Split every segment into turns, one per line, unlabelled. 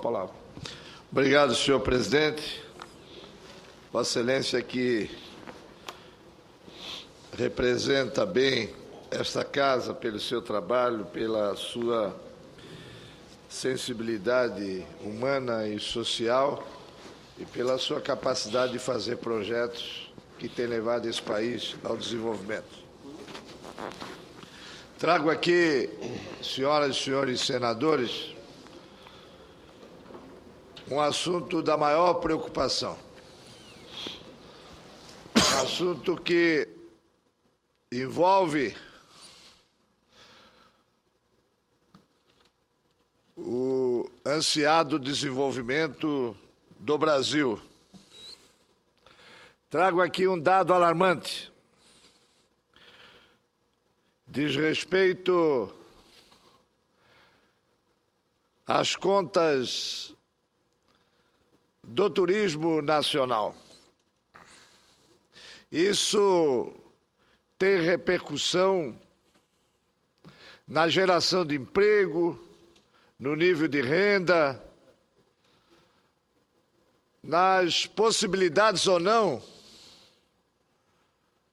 palavra. Obrigado, senhor presidente. Vossa Excelência, que representa bem esta casa pelo seu trabalho, pela sua sensibilidade humana e social e pela sua capacidade de fazer projetos que têm levado esse país ao desenvolvimento. Trago aqui, senhoras e senhores senadores, um assunto da maior preocupação. Um assunto que envolve o ansiado desenvolvimento do Brasil. Trago aqui um dado alarmante. Diz respeito às contas do turismo nacional. Isso tem repercussão na geração de emprego, no nível de renda, nas possibilidades ou não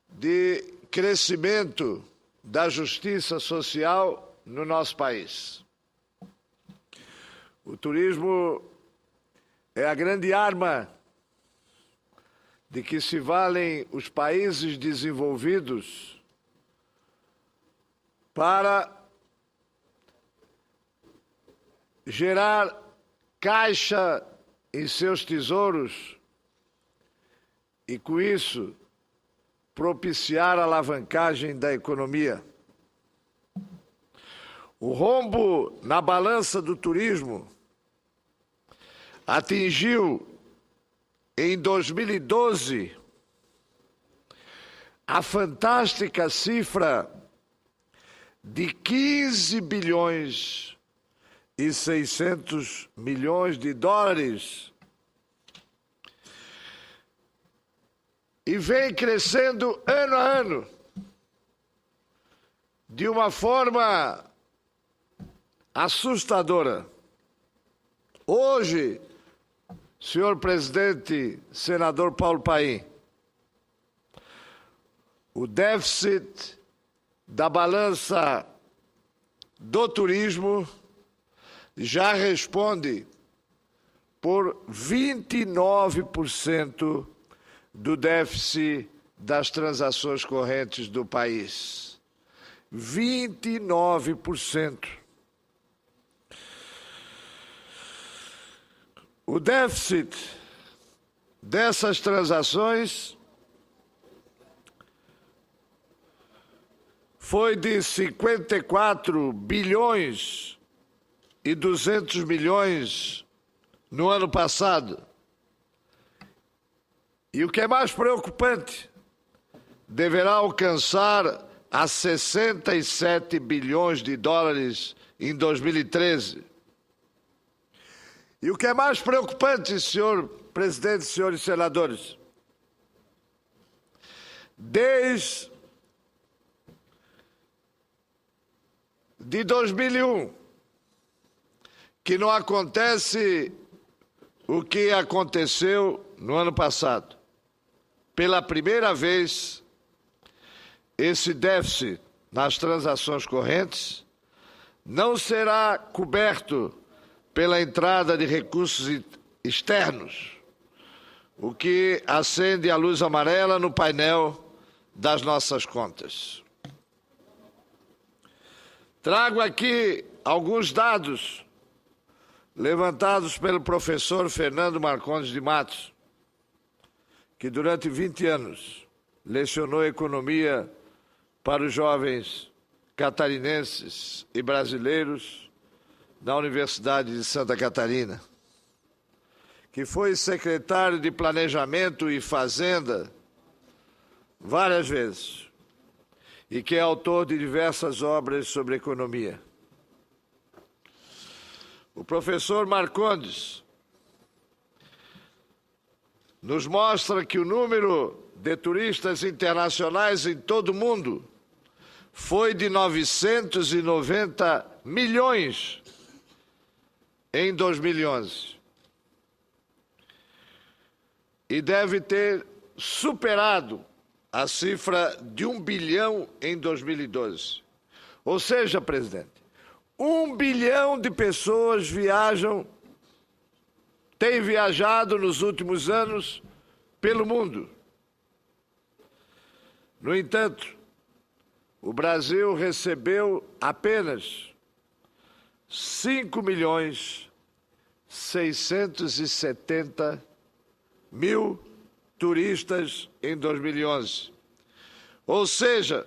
de crescimento da justiça social no nosso país. O turismo é a grande arma de que se valem os países desenvolvidos para gerar caixa em seus tesouros e, com isso, propiciar a alavancagem da economia. O rombo na balança do turismo atingiu, em 2012, a fantástica cifra de 15 bilhões e 600 milhões de dólares e vem crescendo ano a ano de uma forma assustadora. Hoje, senhor presidente, senador Paulo Paim, o déficit da balança do turismo já responde por 29% do déficit das transações correntes do país. 29%. O déficit dessas transações foi de 54 bilhões e 200 milhões no ano passado. E o que é mais preocupante, deverá alcançar a 67 bilhões de dólares em 2013. E o que é mais preocupante, senhor presidente, senhores senadores, desde 2001, que não acontece o que aconteceu no ano passado. Pela primeira vez, esse déficit nas transações correntes não será coberto pela entrada de recursos externos, o que acende a luz amarela no painel das nossas contas. Trago aqui alguns dados levantados pelo professor Fernando Marcondes de Matos, que durante 20 anos lecionou economia para os jovens catarinenses e brasileiros da Universidade de Santa Catarina, que foi secretário de Planejamento e Fazenda várias vezes e que é autor de diversas obras sobre economia. O professor Marcondes nos mostra que o número de turistas internacionais em todo o mundo foi de 990 milhões em 2011 e deve ter superado a cifra de 1 bilhão em 2012. Ou seja, presidente, 1 bilhão de pessoas têm viajado nos últimos anos pelo mundo. No entanto, o Brasil recebeu apenas 5.670.000 turistas em 2011. Ou seja,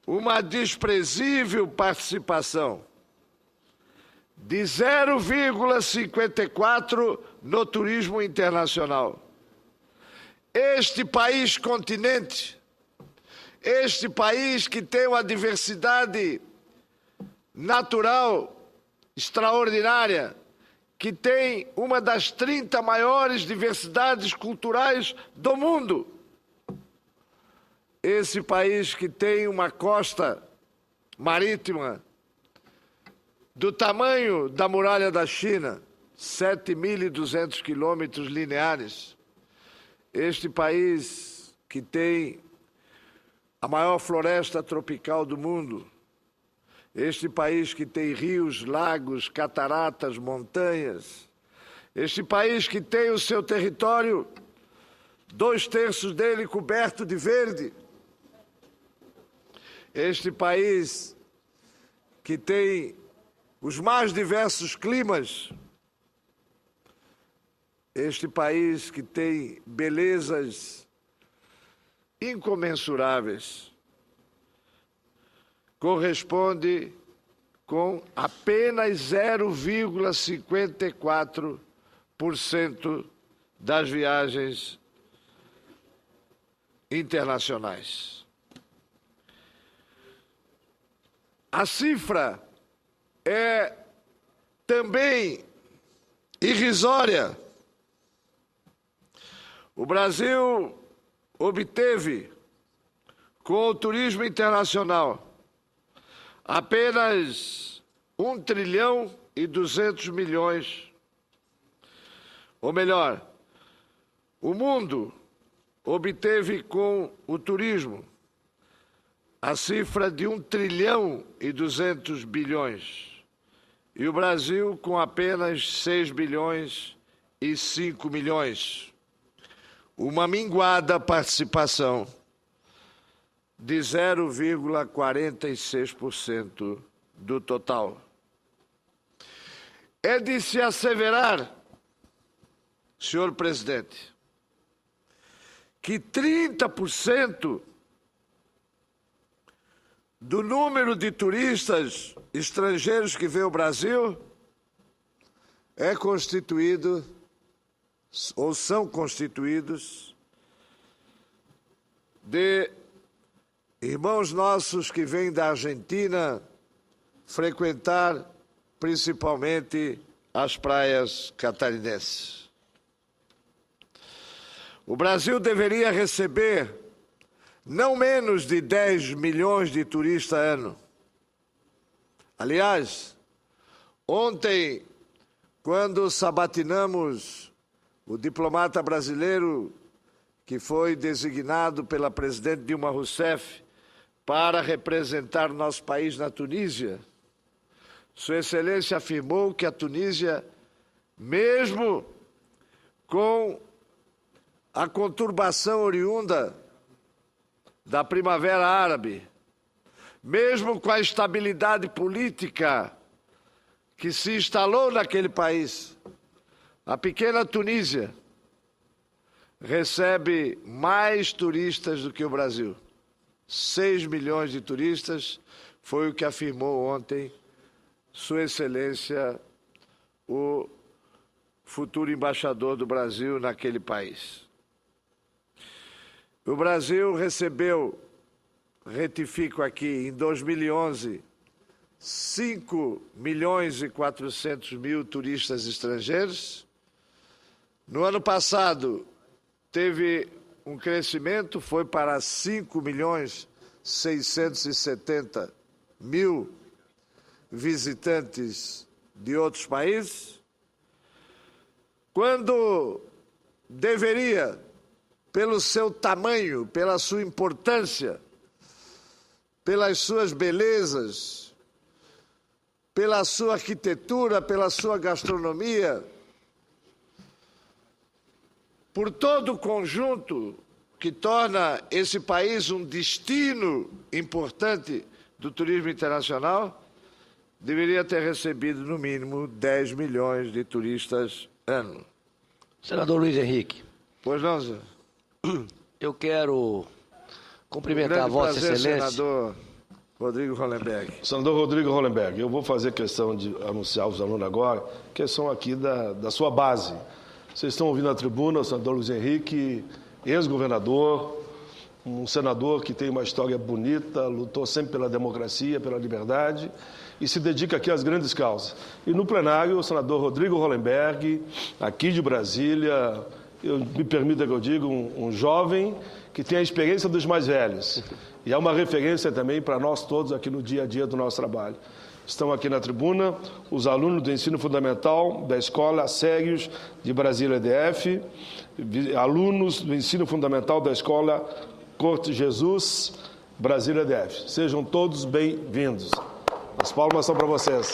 uma desprezível participação de 0,54% no turismo internacional. Este país continente, este país que tem uma diversidade natural extraordinária, que tem uma das 30 maiores diversidades culturais do mundo. Esse país que tem uma costa marítima do tamanho da muralha da China, 7.200 quilômetros lineares. Este país que tem a maior floresta tropical do mundo. Este país que tem rios, lagos, cataratas, montanhas. Este país que tem o seu território, 2/3 dele coberto de verde. Este país que tem os mais diversos climas. Este país que tem belezas incomensuráveis. Corresponde com apenas 0,54% das viagens internacionais. A cifra é também irrisória. O Brasil obteve, com o turismo internacional, apenas 1.200 bilhões. Ou melhor, o mundo obteve com o turismo a cifra de 1.200 bilhões. E o Brasil com apenas 6.5 bilhões. Uma minguada participação de 0,46% do total. É de se asseverar, senhor presidente, que 30% do número de turistas estrangeiros que vê o Brasil é constituído ou são constituídos de irmãos nossos que vêm da Argentina frequentar principalmente as praias catarinenses. O Brasil deveria receber não menos de 10 milhões de turistas ano. Aliás, ontem, quando sabatinamos o diplomata brasileiro que foi designado pela presidente Dilma Rousseff para representar nosso país na Tunísia, Sua Excelência afirmou que a Tunísia, mesmo com a conturbação oriunda da Primavera Árabe, mesmo com a instabilidade política que se instalou naquele país, a pequena Tunísia recebe mais turistas do que o Brasil. 6 milhões de turistas, foi o que afirmou ontem Sua Excelência, o futuro embaixador do Brasil naquele país. O Brasil recebeu, retifico aqui, em 2011, 5.400.000 turistas estrangeiros. No ano passado, teve um crescimento, foi para 5.670.000 visitantes de outros países, quando deveria, pelo seu tamanho, pela sua importância, pelas suas belezas, pela sua arquitetura, pela sua gastronomia, por todo o conjunto que torna esse país um destino importante do turismo internacional, deveria ter recebido, no mínimo, 10 milhões de turistas ano.
Senador Luiz Henrique.
Pois não, Zé?
Eu quero cumprimentar a Vossa Excelência.
Senador Rodrigo Hollenberg.
Senador Rodrigo Hollenberg, eu vou fazer questão de anunciar aos alunos agora, que são aqui da sua base. Vocês estão ouvindo a tribuna, o senador Luiz Henrique, ex-governador, um senador que tem uma história bonita, lutou sempre pela democracia, pela liberdade e se dedica aqui às grandes causas. E no plenário, o senador Rodrigo Hollenberg, aqui de Brasília, me permita que eu diga, um jovem que tem a experiência dos mais velhos. E é uma referência também para nós todos aqui no dia a dia do nosso trabalho. Estão aqui na tribuna os alunos do ensino fundamental da Escola Sérios de Brasília EDF, alunos do ensino fundamental da Escola Corte Jesus, Brasília EDF. Sejam todos bem-vindos. As palmas são para vocês.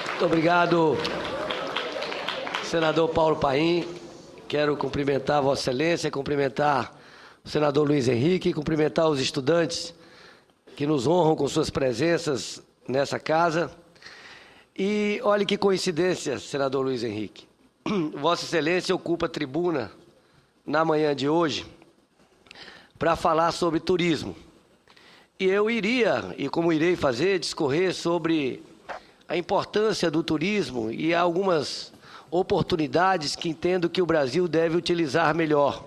Muito obrigado, senador Paulo Paim. Quero cumprimentar a Vossa Excelência, cumprimentar o senador Luiz Henrique, cumprimentar os estudantes que nos honram com suas presenças nessa casa. E olhe que coincidência, senador Luiz Henrique. Vossa Excelência ocupa a tribuna na manhã de hoje para falar sobre turismo. E eu iria, e como irei fazer, discorrer sobre a importância do turismo e algumas oportunidades que entendo que o Brasil deve utilizar melhor.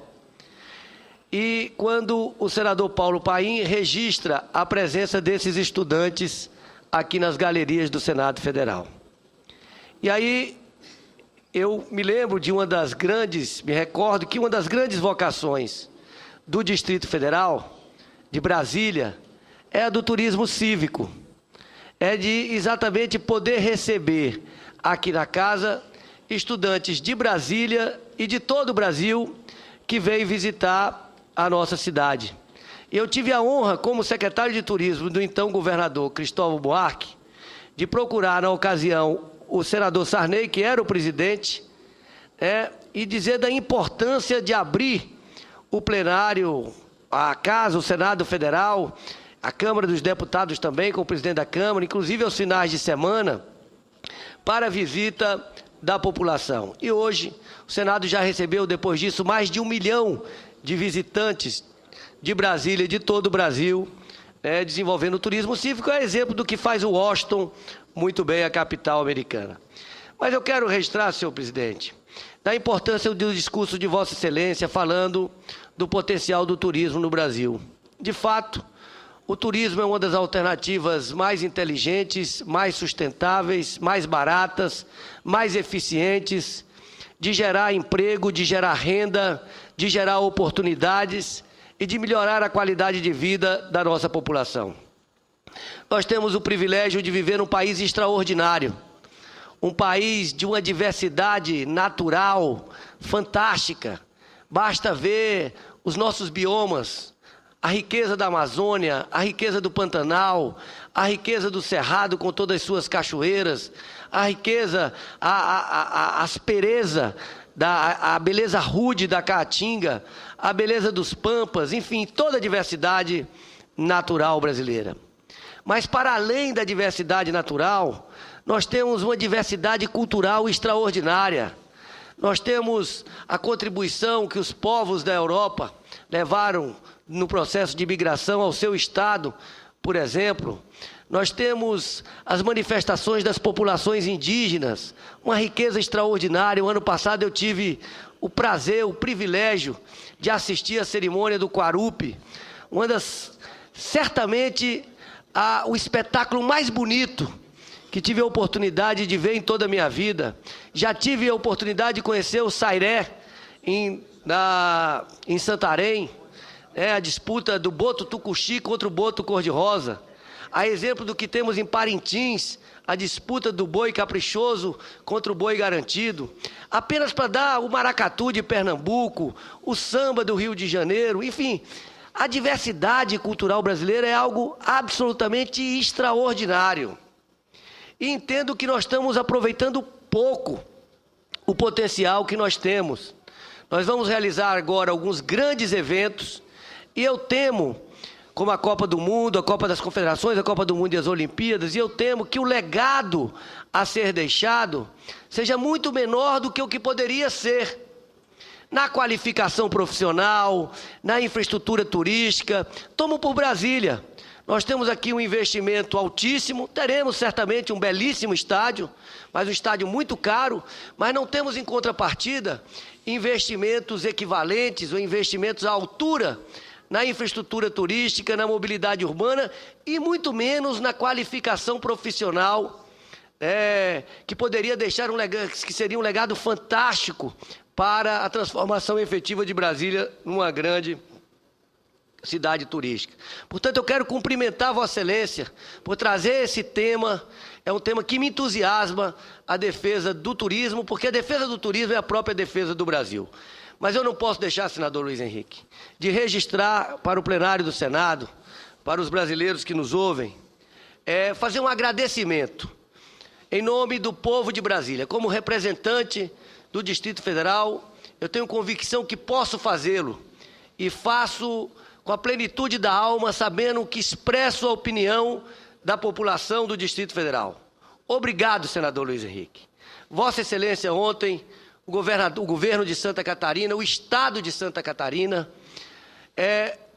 E quando o senador Paulo Paim registra a presença desses estudantes aqui nas galerias do Senado Federal. E aí eu me lembro de me recordo que uma das grandes vocações do Distrito Federal, de Brasília, é a do turismo cívico. É de exatamente poder receber aqui na casa estudantes de Brasília e de todo o Brasil que veio visitar a nossa cidade. Eu tive a honra, como secretário de turismo do então governador Cristóvão Buarque, de procurar na ocasião o senador Sarney, que era o presidente, e dizer da importância de abrir o plenário, a casa, o Senado Federal, a Câmara dos Deputados também, com o presidente da Câmara, inclusive aos finais de semana, para a visita da população. E hoje, o Senado já recebeu, depois disso, mais de 1 milhão de visitantes de Brasília e de todo o Brasil, desenvolvendo o turismo cívico. É exemplo do que faz o Washington muito bem, a capital americana. Mas eu quero registrar, senhor presidente, da importância do discurso de Vossa Excelência falando do potencial do turismo no Brasil. De fato, o turismo é uma das alternativas mais inteligentes, mais sustentáveis, mais baratas, mais eficientes, de gerar emprego, de gerar renda, de gerar oportunidades e de melhorar a qualidade de vida da nossa população. Nós temos o privilégio de viver num país extraordinário, um país de uma diversidade natural fantástica. Basta ver os nossos biomas, a riqueza da Amazônia, a riqueza do Pantanal, a riqueza do Cerrado com todas as suas cachoeiras, a riqueza, a aspereza, a beleza rude da Caatinga, a beleza dos Pampas, enfim, toda a diversidade natural brasileira. Mas para além da diversidade natural, nós temos uma diversidade cultural extraordinária. Nós temos a contribuição que os povos da Europa levaram no processo de migração ao seu estado, por exemplo. Nós temos as manifestações das populações indígenas, uma riqueza extraordinária. O ano passado eu tive o prazer, o privilégio de assistir à cerimônia do Quarupi, certamente o espetáculo mais bonito que tive a oportunidade de ver em toda a minha vida. Já tive a oportunidade de conhecer o Sairé em Santarém, a disputa do boto tucuxi contra o boto cor-de-rosa. A exemplo do que temos em Parintins, a disputa do boi caprichoso contra o boi garantido, apenas para dar o maracatu de Pernambuco, o samba do Rio de Janeiro, enfim, a diversidade cultural brasileira é algo absolutamente extraordinário. E entendo que nós estamos aproveitando pouco o potencial que nós temos. Nós vamos realizar agora alguns grandes eventos e eu temo, como a Copa do Mundo, a Copa das Confederações, a Copa do Mundo e as Olimpíadas, e eu temo que o legado a ser deixado seja muito menor do que o que poderia ser. Na qualificação profissional, na infraestrutura turística, tomo por Brasília. Nós temos aqui um investimento altíssimo, teremos certamente um belíssimo estádio, mas um estádio muito caro, mas não temos em contrapartida investimentos equivalentes ou investimentos à altura na infraestrutura turística, na mobilidade urbana e muito menos na qualificação profissional, que poderia deixar que seria um legado fantástico para a transformação efetiva de Brasília numa grande cidade turística. Portanto, eu quero cumprimentar Vossa Excelência por trazer esse tema. É um tema que me entusiasma, a defesa do turismo, porque a defesa do turismo é a própria defesa do Brasil. Mas eu não posso deixar, senador Luiz Henrique, de registrar para o plenário do Senado, para os brasileiros que nos ouvem, fazer um agradecimento em nome do povo de Brasília. Como representante do Distrito Federal, eu tenho convicção que posso fazê-lo e faço com a plenitude da alma, sabendo que expresso a opinião da população do Distrito Federal. Obrigado, senador Luiz Henrique. Vossa Excelência, ontem, o governo de Santa Catarina, o Estado de Santa Catarina,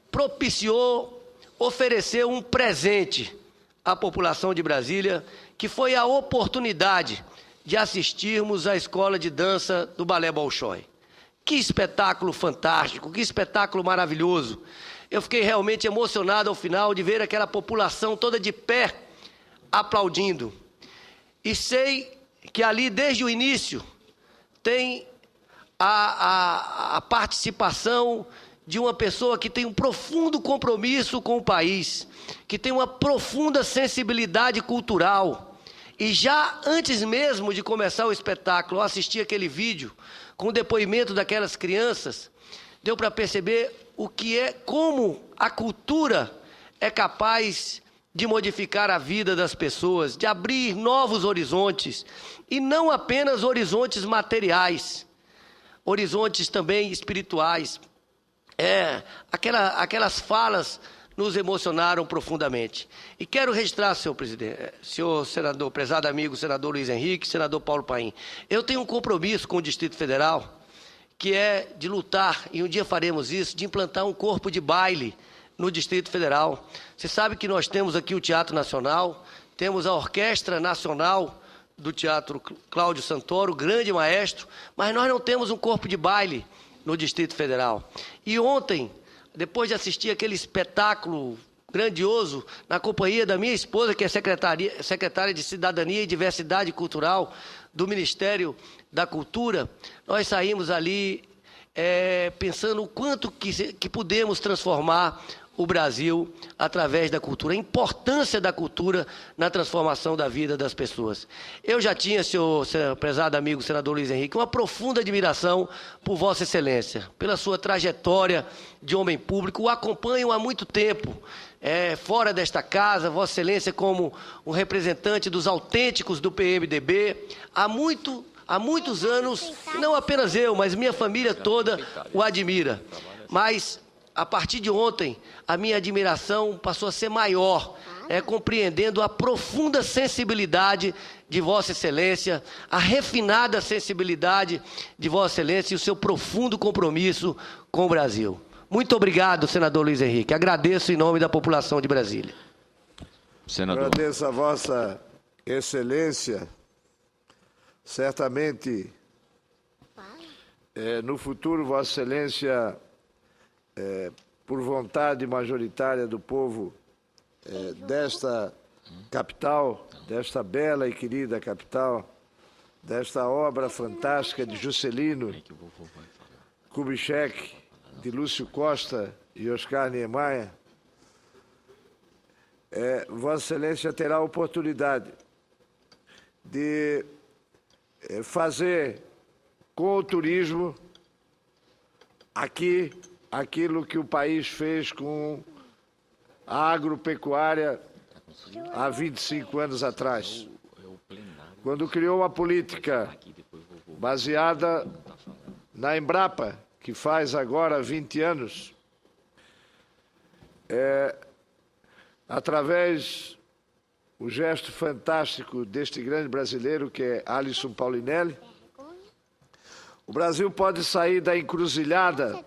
propiciou, ofereceu um presente à população de Brasília, que foi a oportunidade de assistirmos à escola de dança do Balé Bolshoi. Que espetáculo fantástico, que espetáculo maravilhoso. Eu fiquei realmente emocionado ao final de ver aquela população toda de pé, aplaudindo. E sei que ali, desde o início, tem a participação de uma pessoa que tem um profundo compromisso com o país, que tem uma profunda sensibilidade cultural. E já antes mesmo de começar o espetáculo, eu assisti aquele vídeo com o depoimento daquelas crianças, deu para perceber como a cultura é capaz de modificar a vida das pessoas, de abrir novos horizontes, e não apenas horizontes materiais, horizontes também espirituais. Aquelas falas nos emocionaram profundamente. E quero registrar, senhor presidente, senhor senador, prezado amigo, senador Luiz Henrique, senador Paulo Paim, eu tenho um compromisso com o Distrito Federal, que é de lutar, e um dia faremos isso, de implantar um corpo de baile no Distrito Federal. Você sabe que nós temos aqui o Teatro Nacional, temos a Orquestra Nacional do Teatro Cláudio Santoro, grande maestro, mas nós não temos um corpo de baile no Distrito Federal. E ontem, depois de assistir aquele espetáculo grandioso, na companhia da minha esposa, que é secretária de Cidadania e Diversidade Cultural do Ministério da Cultura, nós saímos ali pensando o quanto que podemos transformar o Brasil através da cultura, a importância da cultura na transformação da vida das pessoas. Eu já tinha, senhor prezado amigo senador Luiz Henrique, uma profunda admiração por Vossa Excelência, pela sua trajetória de homem público, o acompanho há muito tempo, fora desta casa, Vossa Excelência como um representante dos autênticos do PMDB, há muitos anos, não apenas eu, mas minha família toda o admira. Mas, a partir de ontem, a minha admiração passou a ser maior, compreendendo a profunda sensibilidade de Vossa Excelência, a refinada sensibilidade de Vossa Excelência e o seu profundo compromisso com o Brasil. Muito obrigado, senador Luiz Henrique. Agradeço em nome da população de Brasília.
Senador. Agradeço a Vossa Excelência. Certamente, no futuro, Vossa Excelência, por vontade majoritária do povo desta capital, desta bela e querida capital, desta obra fantástica de Juscelino Kubitschek, de Lúcio Costa e Oscar Niemeyer, Vossa Excelência terá a oportunidade de fazer com o turismo aqui aquilo que o país fez com a agropecuária há 25 anos atrás, quando criou uma política baseada na Embrapa, que faz agora 20 anos, através do gesto fantástico deste grande brasileiro, que é Alisson Paulinelli, o Brasil pode sair da encruzilhada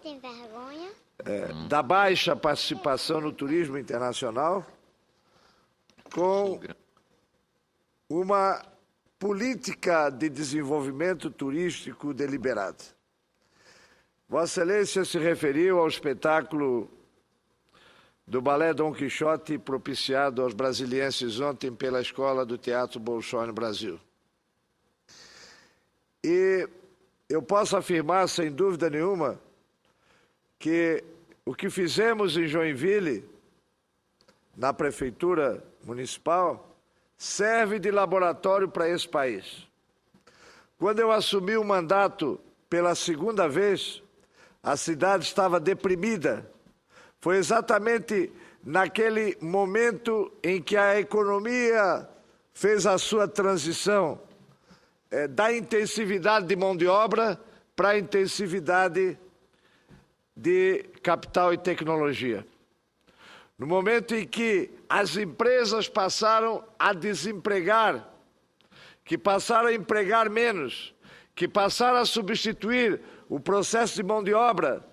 da baixa participação no turismo internacional com uma política de desenvolvimento turístico deliberada. Vossa Excelência se referiu ao espetáculo do Balé Dom Quixote propiciado aos brasilienses ontem pela Escola do Teatro Bolshoi no Brasil. E eu posso afirmar, sem dúvida nenhuma, que o que fizemos em Joinville, na Prefeitura Municipal, serve de laboratório para esse país. Quando eu assumi o mandato pela segunda vez, a cidade estava deprimida. Foi exatamente naquele momento em que a economia fez a sua transição da intensividade de mão de obra para a intensividade de capital e tecnologia. No momento em que as empresas passaram a desempregar, que passaram a empregar menos, que passaram a substituir o processo de mão de obra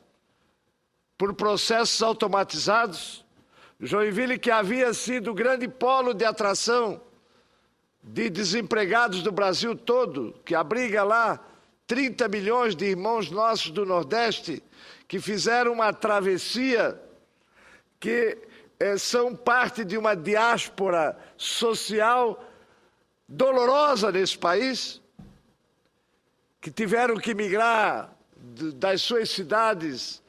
por processos automatizados, Joinville, que havia sido o grande polo de atração de desempregados do Brasil todo, que abriga lá 30 milhões de irmãos nossos do Nordeste, que fizeram uma travessia, que são parte de uma diáspora social dolorosa nesse país, que tiveram que migrar das suas cidades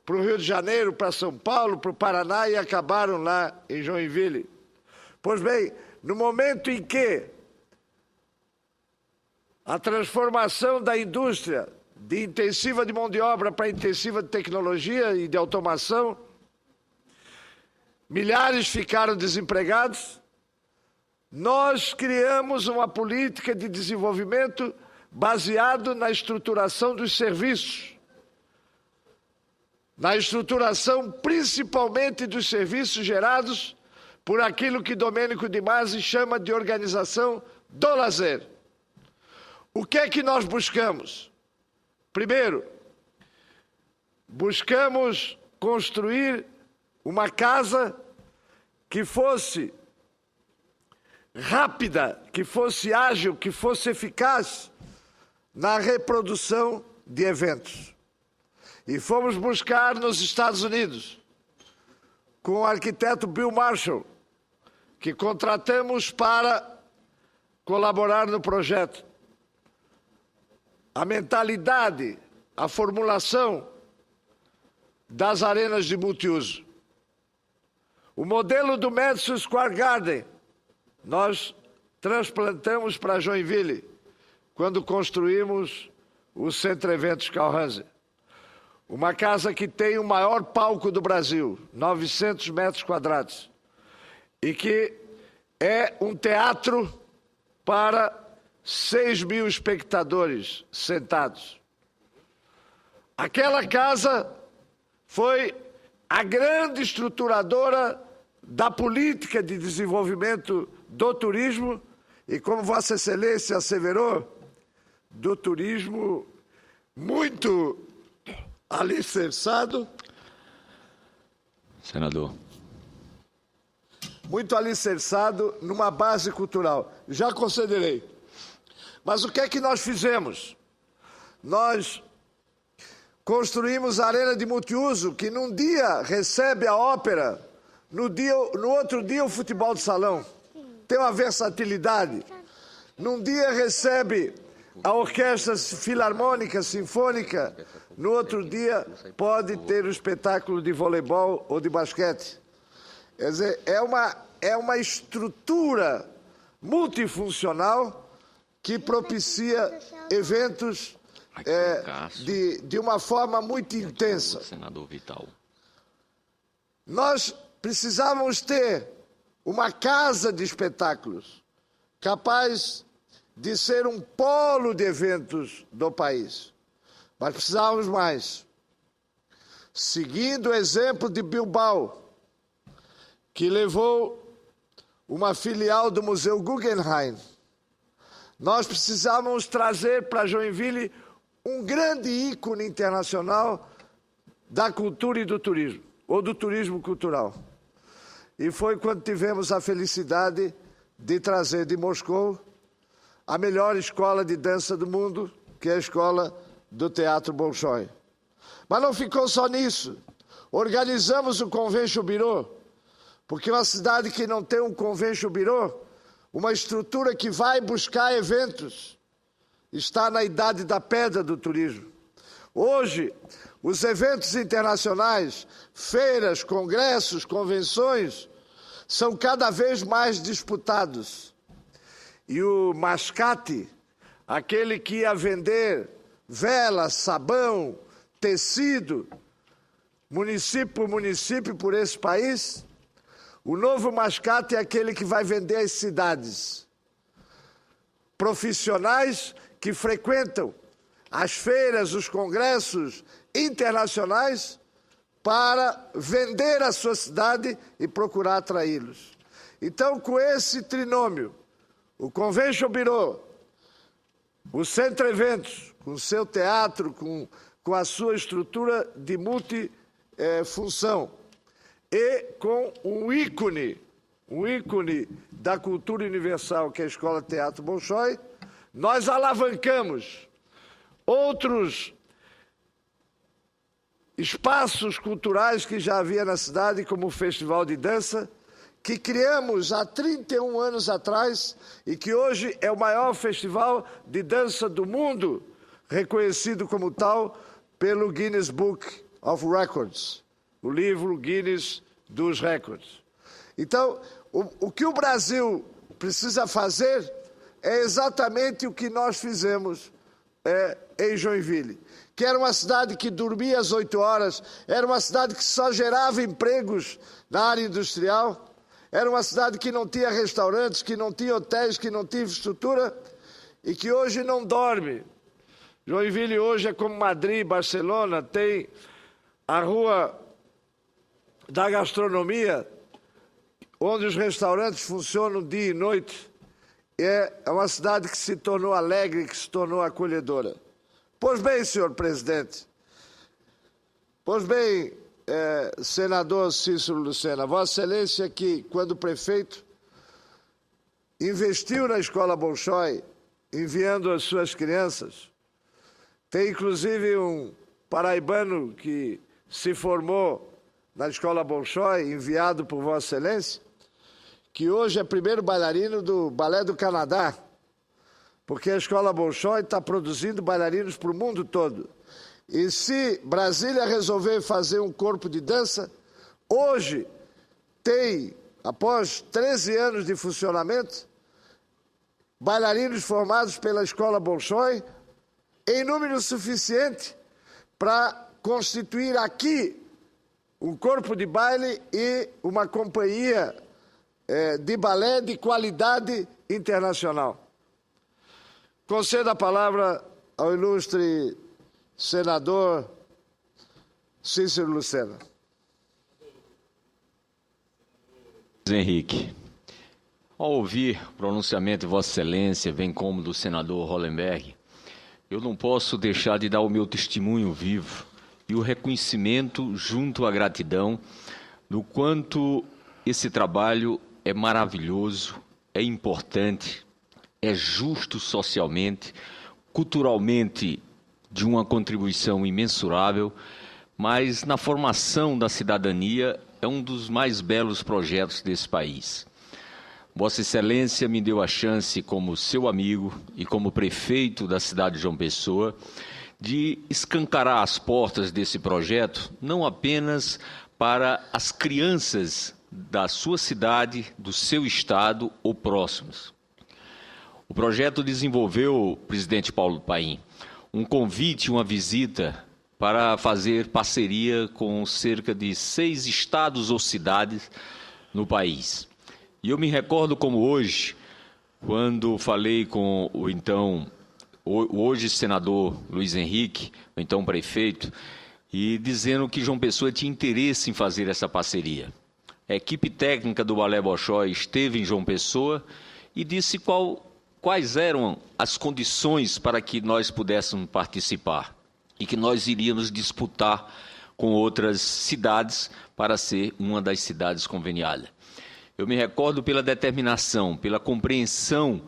para o Rio de Janeiro, para São Paulo, para o Paraná e acabaram lá em Joinville. Pois bem, no momento em que a transformação da indústria de intensiva de mão de obra para intensiva de tecnologia e de automação, milhares ficaram desempregados, nós criamos uma política de desenvolvimento baseado na estruturação dos serviços, na estruturação principalmente dos serviços gerados por aquilo que Domênico de Masi chama de organização do lazer. O que é que nós buscamos? Primeiro, buscamos construir uma casa que fosse rápida, que fosse ágil, que fosse eficaz na reprodução de eventos. E fomos buscar nos Estados Unidos, com o arquiteto Bill Marshall, que contratamos para colaborar no projeto, a mentalidade, a formulação das arenas de multiuso. O modelo do Madison Square Garden, nós transplantamos para Joinville, quando construímos o Centro Eventos Calhanse. Uma casa que tem o maior palco do Brasil, 900 metros quadrados, e que é um teatro para 6 mil espectadores sentados. Aquela casa foi a grande estruturadora da política de desenvolvimento do turismo e, como Vossa Excelência asseverou, do turismo muito alicerçado.
Senador.
Muito alicerçado numa base cultural. Já concederei. Mas o que é que nós fizemos? Nós construímos a arena de multiuso, que num dia recebe a ópera, no outro dia o futebol de salão. Tem uma versatilidade. Num dia recebe a orquestra filarmônica, sinfônica, no outro dia pode ter o espetáculo de voleibol ou de basquete. Quer dizer, é uma estrutura multifuncional que propicia eventos de uma forma muito intensa.
Senador Vital.
Nós precisávamos ter uma casa de espetáculos capaz de ser um polo de eventos do país. Mas precisávamos mais. Seguindo o exemplo de Bilbao, que levou uma filial do Museu Guggenheim, nós precisávamos trazer para Joinville um grande ícone internacional da cultura e do turismo, ou do turismo cultural. E foi quando tivemos a felicidade de trazer de Moscou a melhor escola de dança do mundo, que é a escola do Teatro Bolshoi. Mas não ficou só nisso. Organizamos o Convention Bureau, porque uma cidade que não tem um Convention Bureau, uma estrutura que vai buscar eventos, está na idade da pedra do turismo. Hoje, os eventos internacionais, feiras, congressos, convenções, são cada vez mais disputados. E o mascate, aquele que ia vender vela, sabão, tecido, município por município por esse país, o novo mascate é aquele que vai vender as cidades. Profissionais que frequentam as feiras, os congressos internacionais para vender a sua cidade e procurar atraí-los. Então, com esse trinômio, o Convention Bureau, o Centro Eventos, com o seu teatro, com a sua estrutura de multifunção, e com um ícone da cultura universal, que é a Escola Teatro Bolshoi, nós alavancamos outros espaços culturais que já havia na cidade, como o Festival de Dança, que criamos há 31 anos atrás e que hoje é o maior festival de dança do mundo, reconhecido como tal pelo Guinness Book of Records, o livro Guinness dos Recordes. Então, o que o Brasil precisa fazer é exatamente o que nós fizemos em Joinville, que era uma cidade que dormia às 8 horas, era uma cidade que só gerava empregos na área industrial, era uma cidade que não tinha restaurantes, que não tinha hotéis, que não tinha infraestrutura e que hoje não dorme. Joinville hoje é como Madrid, Barcelona, tem a Rua da Gastronomia, onde os restaurantes funcionam dia e noite. É uma cidade que se tornou alegre, que se tornou acolhedora. Pois bem, senhor presidente, pois bem, senador Cícero Lucena, Vossa Excelência que, quando prefeito, investiu na Escola Bolshoi, enviando as suas crianças. Tem, inclusive, um paraibano que se formou na Escola Bolshoi, enviado por Vossa Excelência, que hoje é primeiro bailarino do Balé do Canadá, porque a Escola Bolshoi está produzindo bailarinos para o mundo todo. E se Brasília resolver fazer um corpo de dança, hoje tem, após 13 anos de funcionamento, bailarinos formados pela Escola Bolshoi em número suficiente para constituir aqui um corpo de baile e uma companhia de balé de qualidade internacional. Concedo a palavra ao ilustre senador Cícero Lucena.
Henrique, ao ouvir o pronunciamento de Vossa Excelência, bem como do senador Hollenberg, eu não posso deixar de dar o meu testemunho vivo e o reconhecimento junto à gratidão do quanto esse trabalho é maravilhoso, é importante, é justo socialmente, culturalmente de uma contribuição imensurável, mas na formação da cidadania é um dos mais belos projetos desse país. Vossa Excelência me deu a chance, como seu amigo e como prefeito da cidade de João Pessoa, de escancarar as portas desse projeto, não apenas para as crianças da sua cidade, do seu estado ou próximos. O projeto desenvolveu, presidente Paulo Paim, um convite, uma visita para fazer parceria com cerca de 6 estados ou cidades no país. E eu me recordo como hoje, quando falei com o hoje senador Luiz Henrique, o então prefeito, e dizendo que João Pessoa tinha interesse em fazer essa parceria. A equipe técnica do Balé Bolshoi esteve em João Pessoa e disse quais eram as condições para que nós pudéssemos participar e que nós iríamos disputar com outras cidades para ser uma das cidades conveniadas. Eu me recordo pela determinação, pela compreensão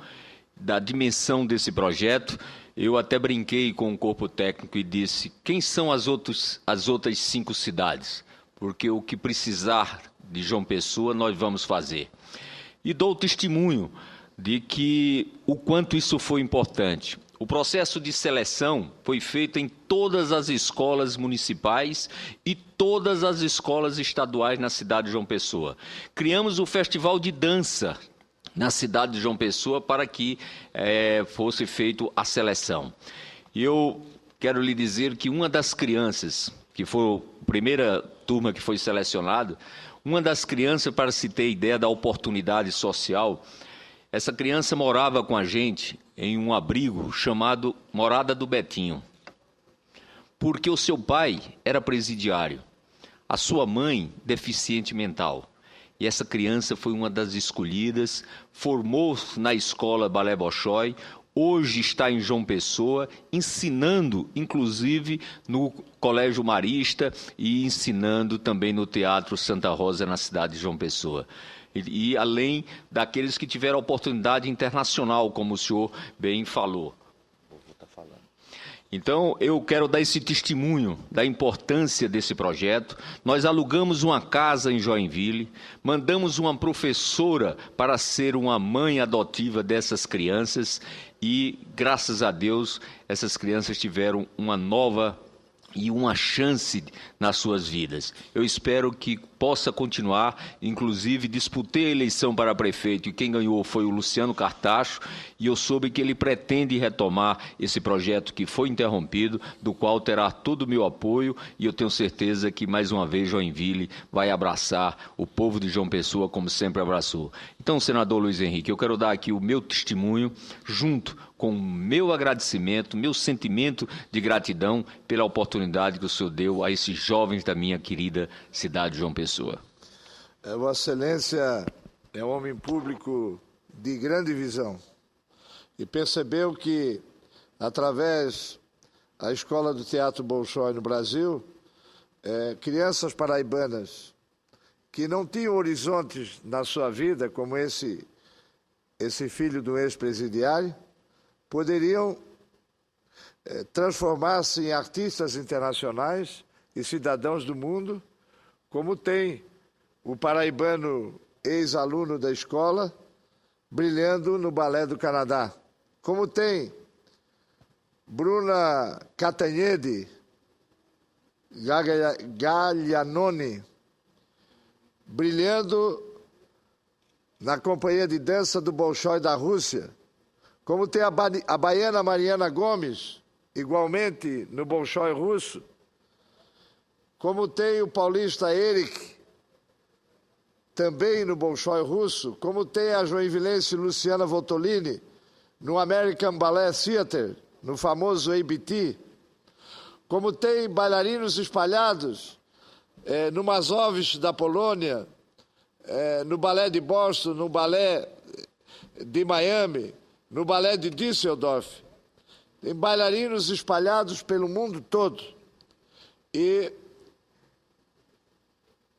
da dimensão desse projeto. Eu até brinquei com o corpo técnico e disse: quem são as outras 5 cidades? Porque o que precisar de João Pessoa nós vamos fazer. E dou testemunho de que o quanto isso foi importante. O processo de seleção foi feito em todas as escolas municipais e todas as escolas estaduais na cidade de João Pessoa. Criamos o Festival de Dança na cidade de João Pessoa para que fosse feita a seleção. E eu quero lhe dizer que uma das crianças, que foi a primeira turma que foi selecionada, uma das crianças, para se ter ideia da oportunidade social, essa criança morava com a gente em um abrigo chamado Morada do Betinho, porque o seu pai era presidiário, a sua mãe deficiente mental. E essa criança foi uma das escolhidas, formou-se na escola Balé Bolshoi, hoje está em João Pessoa, ensinando, inclusive, no Colégio Marista e ensinando também no Teatro Santa Rosa, na cidade de João Pessoa. E além daqueles que tiveram oportunidade internacional, como o senhor bem falou. Então, eu quero dar esse testemunho da importância desse projeto. Nós alugamos uma casa em Joinville, mandamos uma professora para ser uma mãe adotiva dessas crianças e, graças a Deus, essas crianças tiveram uma nova e uma chance nas suas vidas. Eu espero que possa continuar, inclusive disputei a eleição para prefeito e quem ganhou foi o Luciano Cartacho e eu soube que ele pretende retomar esse projeto que foi interrompido, do qual terá todo o meu apoio e eu tenho certeza que mais uma vez Joinville vai abraçar o povo de João Pessoa como sempre abraçou. Então, senador Luiz Henrique, eu quero dar aqui o meu testemunho junto com o meu agradecimento, meu sentimento de gratidão pela oportunidade que o senhor deu a esses jovens da minha querida cidade de João Pessoa.
Vossa Excelência é um homem público de grande visão e percebeu que, através da Escola do Teatro Bolshoi no Brasil, crianças paraibanas que não tinham horizontes na sua vida, como esse filho do ex-presidiário, poderiam transformar-se em artistas internacionais e cidadãos do mundo, como tem o paraibano ex-aluno da escola brilhando no Balé do Canadá, como tem Bruna Catanhede Gaglianoni brilhando na companhia de dança do Bolshoi da Rússia, como tem a baiana Mariana Gomes, igualmente no Bolshoi russo, como tem o paulista Eric, também no Bolshoi russo, como tem a joinvilense Luciana Voltolini, no American Ballet Theatre, no famoso ABT, como tem bailarinos espalhados no Mazovich da Polônia, no Balé de Boston, no Balé de Miami, no Balé de Düsseldorf. Tem bailarinos espalhados pelo mundo todo. E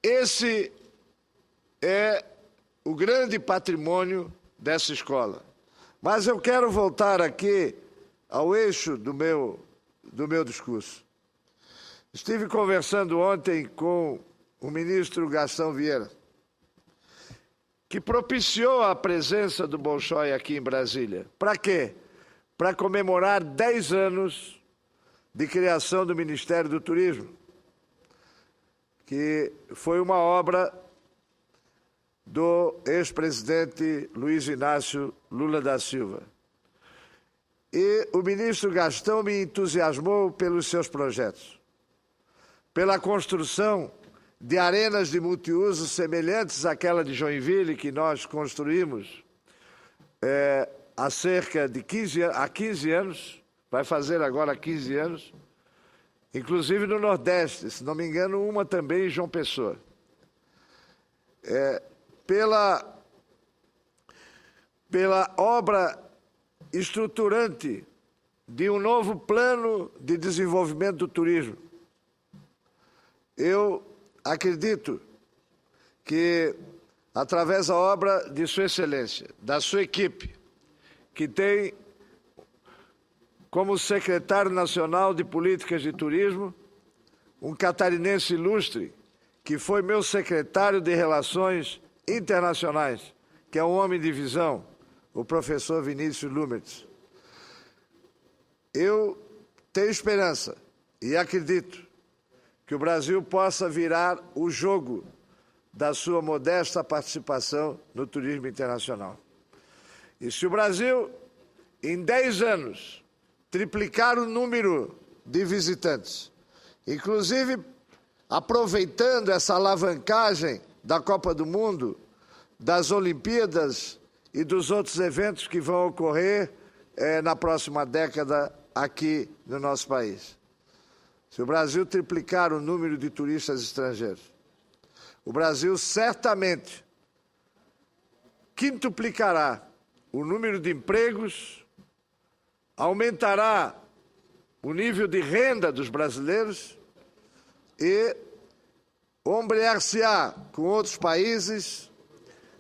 esse é o grande patrimônio dessa escola. Mas eu quero voltar aqui ao eixo do meu discurso. Estive conversando ontem com o ministro Gastão Vieira, que propiciou a presença do Bolshoi aqui em Brasília. Para quê? Para comemorar 10 anos de criação do Ministério do Turismo, que foi uma obra do ex-presidente Luiz Inácio Lula da Silva. e o ministro Gastão me entusiasmou pelos seus projetos, pela construção de arenas de multiuso semelhantes àquela de Joinville, que nós construímos há cerca de 15 anos, vai fazer agora 15 anos, inclusive no Nordeste, se não me engano, uma também em João Pessoa. Pela obra estruturante de um novo plano de desenvolvimento do turismo. Eu acredito que, através da obra de Sua Excelência, da sua equipe, que tem como secretário nacional de Políticas de Turismo um catarinense ilustre, que foi meu secretário de Relações Internacionais, que é um homem de visão, o professor Vinícius Lumertz. Eu tenho esperança e acredito que o Brasil possa virar o jogo da sua modesta participação no turismo internacional. E se o Brasil, em 10 anos, triplicar o número de visitantes, inclusive aproveitando essa alavancagem da Copa do Mundo, das Olimpíadas e dos outros eventos que vão ocorrer na próxima década aqui no nosso país. Se o Brasil triplicar o número de turistas estrangeiros, o Brasil certamente quintuplicará o número de empregos, aumentará o nível de renda dos brasileiros e ombrear-se-á com outros países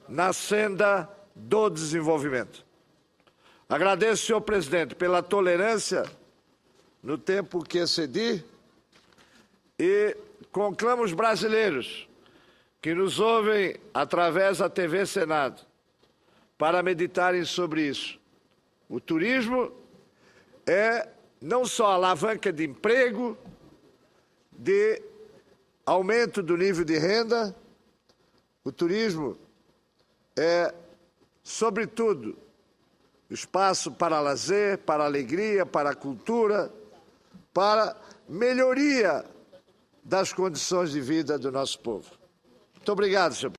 na senda do desenvolvimento. Agradeço, senhor presidente, pela tolerância no tempo que excedi e conclamo os brasileiros que nos ouvem através da TV Senado para meditarem sobre isso. O turismo é não só alavanca de emprego, de aumento do nível de renda, o turismo é, sobretudo, espaço para lazer, para alegria, para cultura, para melhoria das condições de vida do nosso povo. Muito obrigado, senhor.